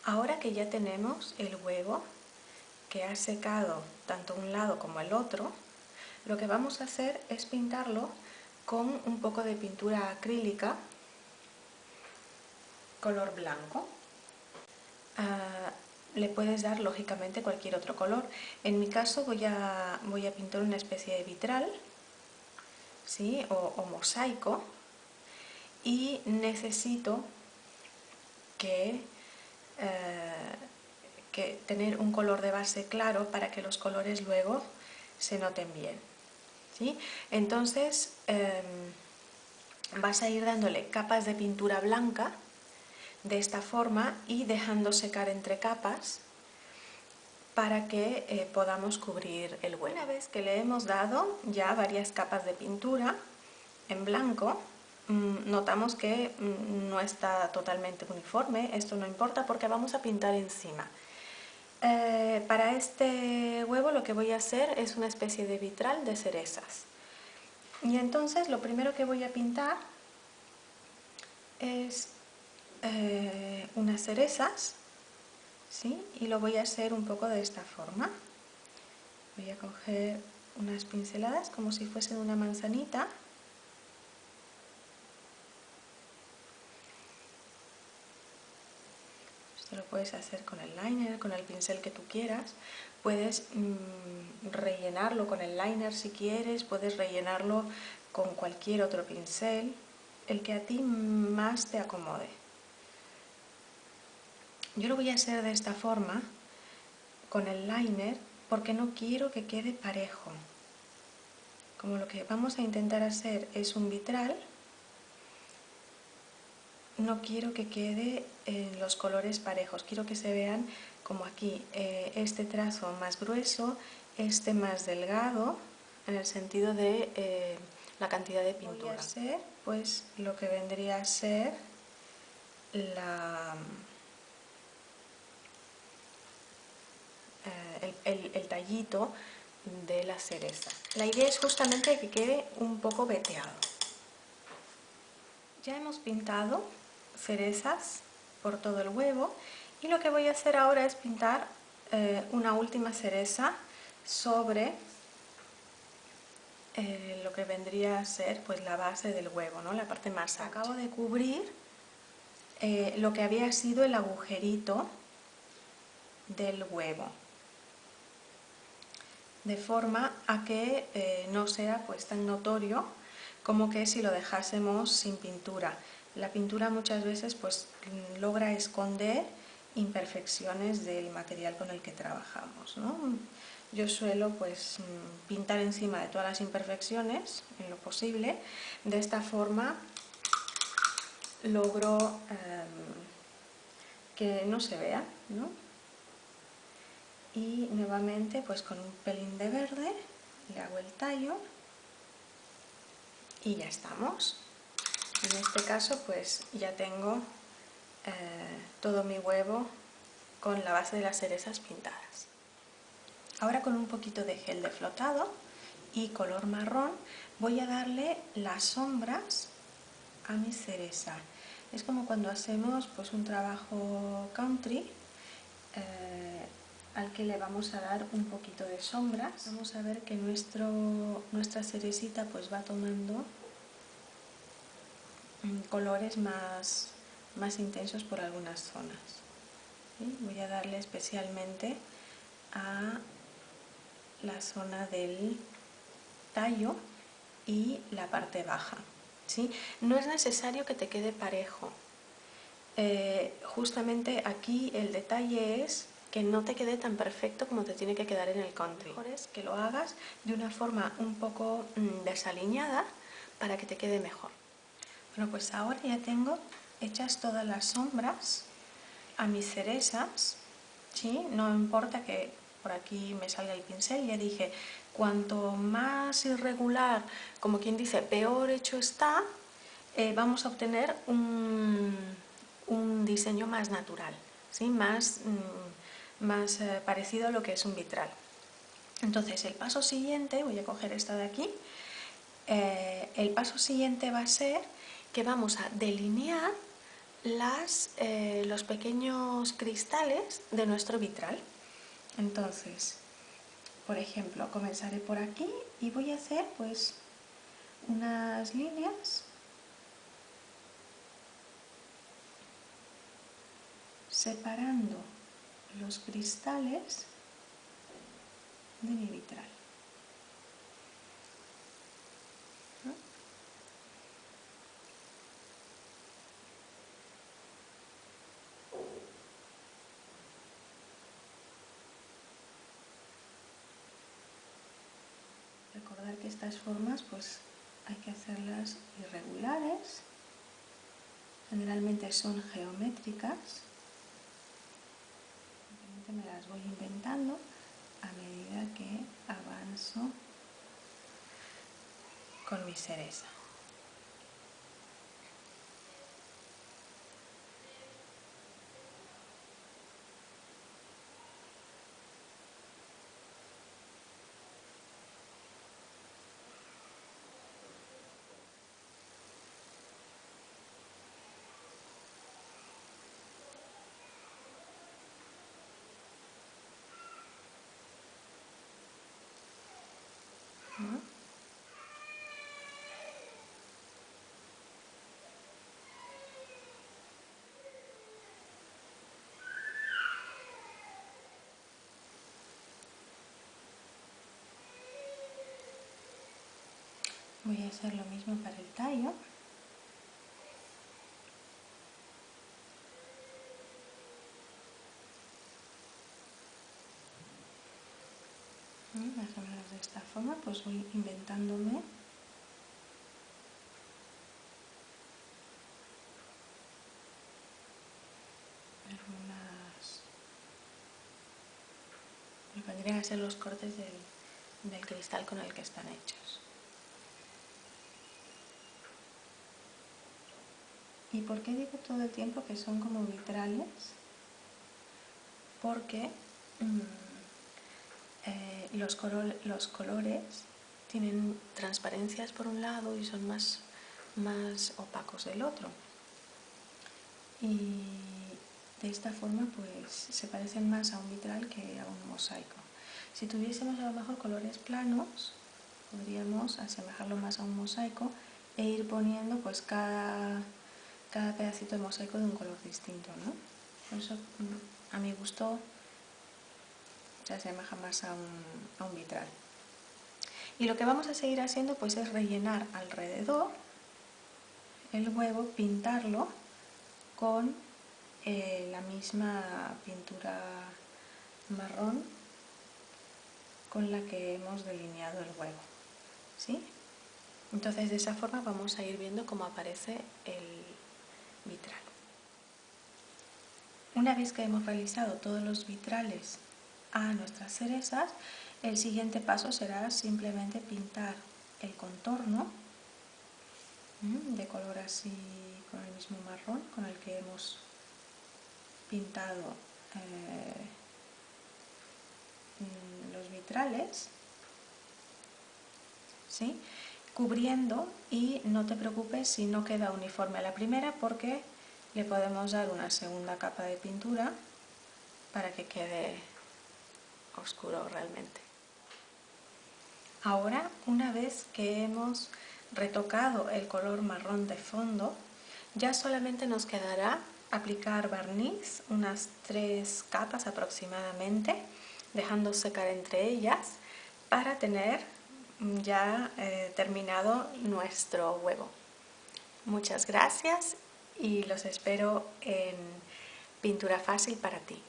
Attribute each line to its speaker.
Speaker 1: Ahora que ya tenemos el huevo, que ha secado tanto un lado como el otro, lo que vamos a hacer es pintarlo con un poco de pintura acrílica, color blanco. Le puedes dar lógicamente cualquier otro color. En mi caso voy a pintar una especie de vitral, ¿sí? o mosaico, y necesito que tener un color de base claro para que los colores luego se noten bien, ¿sí? Entonces vas a ir dándole capas de pintura blanca de esta forma y dejando secar entre capas para que podamos cubrir el huevo. Una vez que le hemos dado ya varias capas de pintura en blanco, notamos que no está totalmente uniforme. Esto no importa porque vamos a pintar encima. Para este huevo lo que voy a hacer es una especie de vitral de cerezas. Y entonces lo primero que voy a pintar es unas cerezas, ¿sí? Y lo voy a hacer un poco de esta forma. Voy a coger unas pinceladas como si fuesen una manzanita. Esto lo puedes hacer con el liner, con el pincel que tú quieras. Puedes rellenarlo con el liner si quieres, puedes rellenarlo con cualquier otro pincel, el que a ti más te acomode. Yo lo voy a hacer de esta forma, con el liner, porque no quiero que quede parejo. Como lo que vamos a intentar hacer es un vitral, no quiero que quede los colores parejos, quiero que se vean como aquí, este trazo más grueso, este más delgado, en el sentido de la cantidad de pintura. Voy a hacer pues lo que vendría a ser el tallito de la cereza. La idea es justamente que quede un poco veteado. Ya hemos pintado cerezas por todo el huevo y lo que voy a hacer ahora es pintar una última cereza sobre lo que vendría a ser pues la base del huevo, ¿no? La parte más ancha. Acabo de cubrir lo que había sido el agujerito del huevo, de forma a que no sea pues tan notorio como que si lo dejásemos sin pintura. La pintura muchas veces pues logra esconder imperfecciones del material con el que trabajamos, ¿no? Yo suelo pues pintar encima de todas las imperfecciones en lo posible. De esta forma logro que no se vea, ¿no? Y nuevamente pues con un pelín de verde le hago el tallo y ya estamos. En este caso pues ya tengo todo mi huevo con la base de las cerezas pintadas. Ahora con un poquito de gel de flotado y color marrón voy a darle las sombras a mi cereza. Es como cuando hacemos pues un trabajo country al que le vamos a dar un poquito de sombras. Vamos a ver que nuestra cerecita pues va tomando colores más intensos por algunas zonas. ¿Sí? Voy a darle especialmente a la zona del tallo y la parte baja, ¿sí? No es necesario que te quede parejo. Justamente aquí el detalle es que no te quede tan perfecto como te tiene que quedar en el country. Lo mejor es que lo hagas de una forma un poco desaliñada para que te quede mejor. Bueno, pues ahora ya tengo hechas todas las sombras a mis cerezas, ¿sí? No importa que por aquí me salga el pincel, ya dije, cuanto más irregular, como quien dice, peor hecho está, vamos a obtener un diseño más natural, ¿sí? Más parecido a lo que es un vitral. Entonces el paso siguiente, voy a coger esta de aquí, el paso siguiente va a ser que vamos a delinear los pequeños cristales de nuestro vitral. Entonces, por ejemplo, comenzaré por aquí y voy a hacer pues unas líneas separando los cristales de mi vitral. Recordar que estas formas pues hay que hacerlas irregulares, generalmente son geométricas, simplemente me las voy inventando a medida que avanzo con mi cereza. Voy a hacer lo mismo para el tallo. Más o menos de esta forma, pues voy inventándome algunas, lo que vendrían a ser los cortes del cristal con el que están hechos. ¿Y por qué digo todo el tiempo que son como vitrales? Porque los colores tienen transparencias por un lado y son más opacos del otro. Y de esta forma pues se parecen más a un vitral que a un mosaico. Si tuviésemos a lo mejor colores planos, podríamos asemejarlo más a un mosaico e ir poniendo pues cada pedacito de mosaico de un color distinto, ¿no? Por eso, a mi gusto, se asemeja más a un vitral. Y lo que vamos a seguir haciendo pues es rellenar alrededor el huevo, pintarlo con la misma pintura marrón con la que hemos delineado el huevo, ¿sí? Entonces de esa forma vamos a ir viendo cómo aparece el vitral. Una vez que hemos realizado todos los vitrales a nuestras cerezas, el siguiente paso será simplemente pintar el contorno de color así con el mismo marrón con el que hemos pintado los vitrales, ¿sí? Cubriendo, y no te preocupes si no queda uniforme a la primera porque le podemos dar una segunda capa de pintura para que quede oscuro realmente. Ahora, una vez que hemos retocado el color marrón de fondo, ya solamente nos quedará aplicar barniz, unas 3 capas aproximadamente, dejando secar entre ellas para tener ya terminado nuestro huevo. Muchas gracias y los espero en Pintura Fácil para ti.